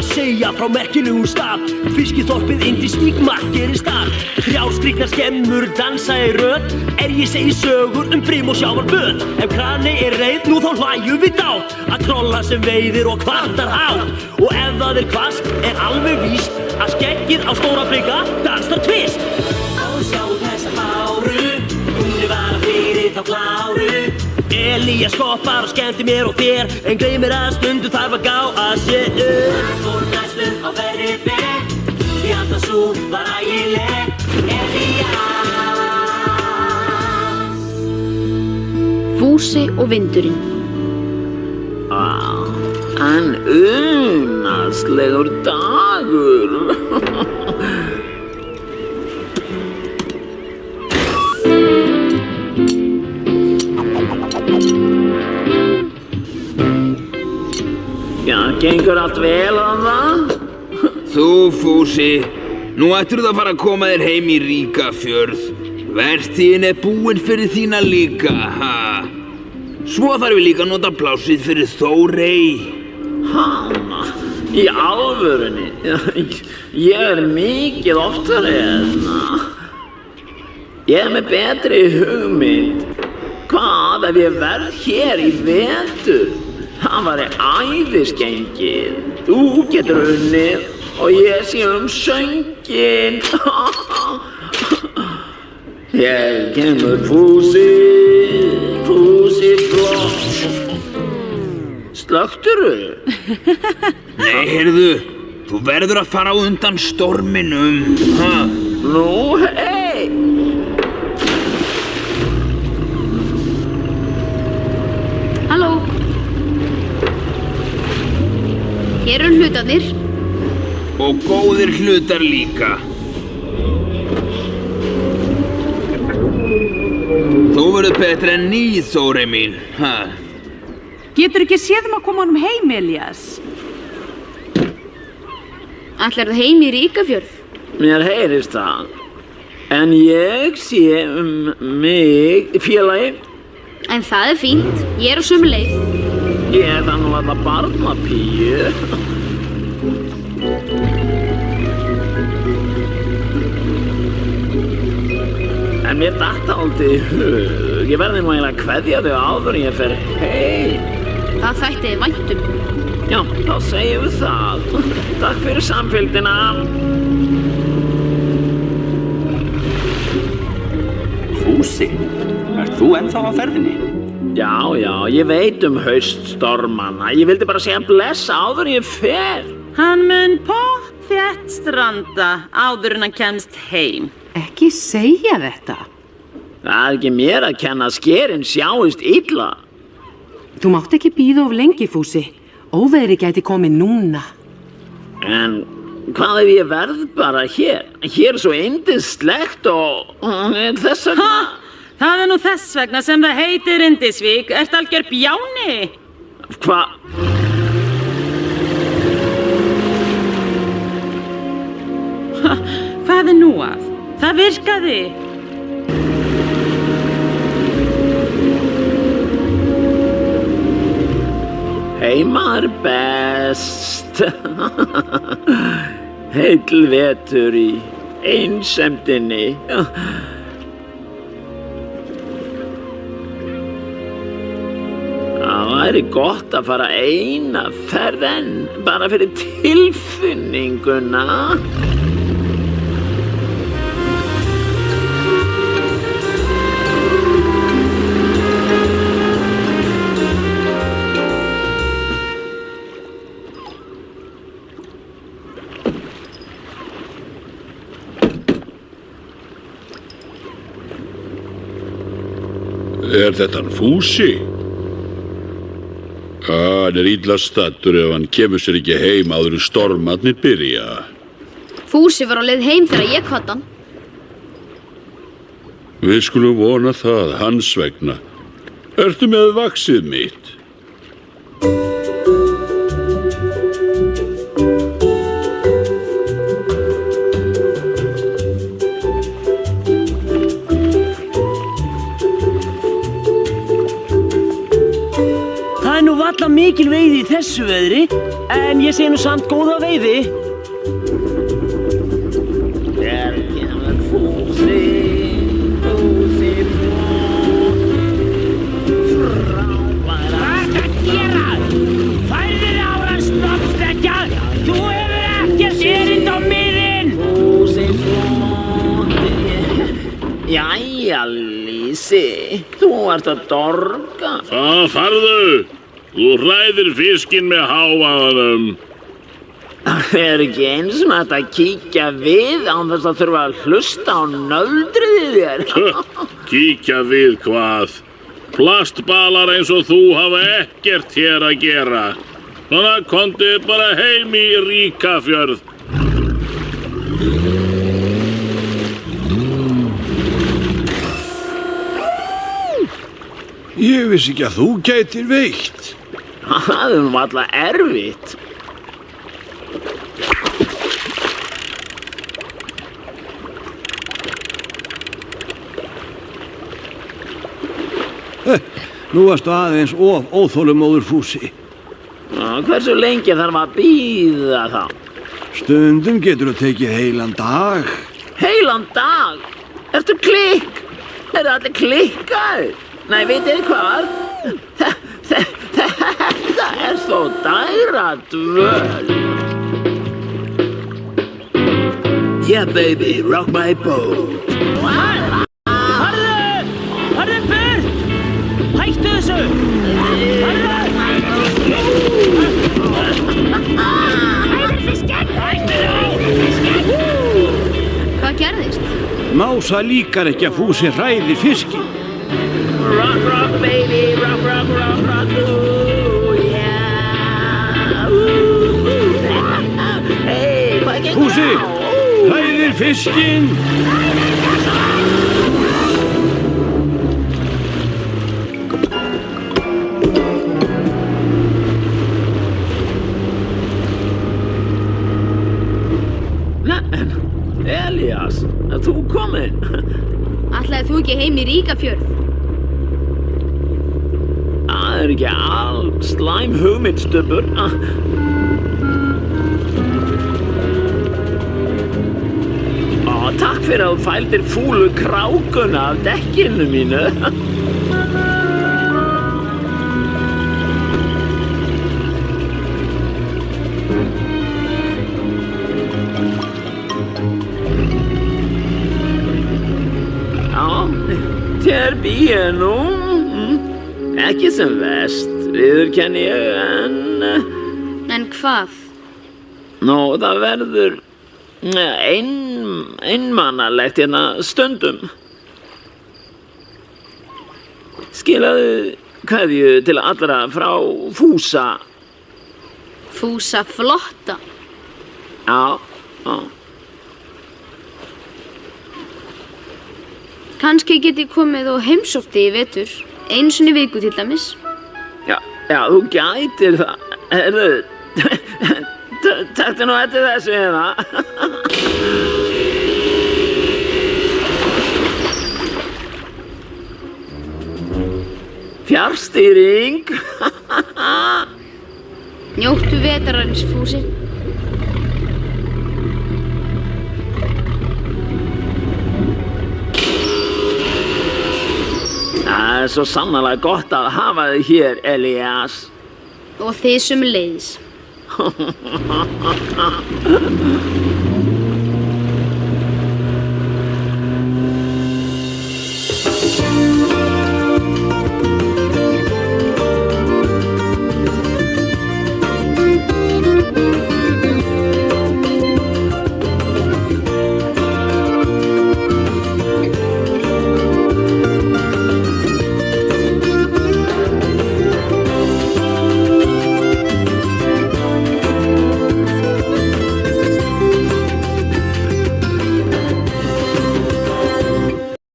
að segja frá merkilegum stað. Fiskiþorpið Indisvík markerir stað. 3 skrýtnar skemmur dansa í röð. Ég segi sögur brim og sjávarböð. Ef krani reið, nú þá hlæjum við dátt. Að trolla sem veiðir og kvartar hátt. Og ef það hvasst, alveg víst að skeggið á stóra blika dansar tvist. Og sjá þessa báru, hún var að fyrir þá kláru. Elías skoppar og skemmti mér og þér, en gleymir að stundu þarf að gá að sér. Það fór næstum á verri veg, því alltaf sú var ægileg. Elías. Fúsi og vindurinn. En unaðslegur dagur. Já, gengur allt vel að það? Þú, Fúsi, nú ættirðu að fara að koma þér heim í Ríkafjörð. Vertíðin búin fyrir þína líka, ha? Svo þarf við líka að nota plássið fyrir Þórey. Hanna, í alvörunni? Ég mikið oftar hérna. Ég með betri hugmynd. Hvað ef ég verð hér í vetur? Það væri æðisgengið. Þú getur unnið og ég sé sönginn. Hér kemur Fúsi, Fúsi blott. Slökkturðu? Nei, heyrðu, þú verður að fara á undan storminum, ha? Nú, hei! Halló? Hér hlutarnir. Og góðir hlutar líka. Þú verður betri en ný, Þórey mín, ha? Getur ekki séð að koma honum heim, Elías? Ætlarðu heim í Ríkafjörð? Mér heyrist það. En ég sé mig, félagi. En það fínt. Ég á sömu leið. Ég það nú alla barnapíu. En mér datt aldrei í hug. Ég verði nú eiginlega að kveðja þau áður en ég fer heim. Það þætti þið væntum. Já, þá segjum við það. Takk fyrir samfylgdina. Fúsi, ert þú ennþá á ferðinni? Já, ég veit hauststormana. Ég vildi bara segja bless áður en ég fer. Hann mun pottþétt stranda áður en hann kemst heim. Ekki segja þetta. Það ekki mér að kenna að skerin sjáist illa. Þú mátt ekki bíða of lengi, Fúsi. Óveðri gæti komið núna. En hvað ef ég verð bara hér? Hér svo yndislegt og þess vegna... Það nú þess vegna sem það heitir Indisvík. Ert algjör bjáni? Hvað? Hvað nú að? Það virkaði. Heima best. Heill vetur í einsemdinni. Það væri gott að fara eina ferð enn, bara fyrir tilfinninguna. Þetta hann Fúsi? Hann illa staddur ef hann kemur sér ekki heim áður en stormarnir byrja. Fúsi var á leið heim þegar ég kvaddi hann. Við skulum vona það, hans vegna. Ertu með vaxið mitt? Mikil veiði í þessu veðri, en ég segi nú samt góða veiði. Hér kemur Fúsi, Fúsi Hvað ertu að gera? Færðu þig á hann snobbstekkja! Þú hefur ekkert erind á miðinn! Fúsi flóti. Jæja, Lísi, þú ert að dorga. Farðu! Þú hræðir fiskinn með hávaðanum. Það er ekki eins með þetta að kíkja við án þess að þurfa að hlusta á nöldrið í þér. Kíkja við hvað? Plastbalar eins og þú hafa ekkert hér að gera. Svona komdu bara heim í Ríkafjörð. Ég vissi ekki að þú gætir veikt. Það er nú alltaf erfitt. Nú varstu aðeins of óþolumóður, Fúsi. Hversu lengi þarf að bíða þá? Stundum getur þú tekið heilan dag. Heilan dag? Ertu klikk? Er þetta klikkaður? Nei, vitið hvað? Þetta er svo dægradvöl. Yeah, baby, rock my boat. Harðu burt! Hættu þessu! Hvað gerðist? Mása líkar ekki að Fúsi hræðir fiskinn. Rock, rock, baby, rock, rock, rock, rock, ooh, yeah. Hey, hvað gengur á? Fúsi, hræðir fiskinn. Elías, er þú kominn? Ætlaðir þú ekki heim í Ríkafjörð? Það er ekki alls slæm hugmynd, Stubbur. Takk fyrir að þú fældir fúlu krákuna af dekkinu mínu. Þér býð nú, ekki sem verst, viðurkenni ég, En hvað? Nú, það verður einmannalegt hérna stundum. Skilaðu kveðju til allra frá Fúsa. Fúsa flotta. Já. Kannski get ég komið og heimsótt þig í vetur. Einu sinni í viku til dæmis. Já, þú gætir það. Heyrðu, taktu nú eftir þessu hérna. Fjárstýring. Njóttu vetrarins, Fúsi. Það er svo sannarlega gott að hafa þig hér, Elías. Og þið sömuleiðis.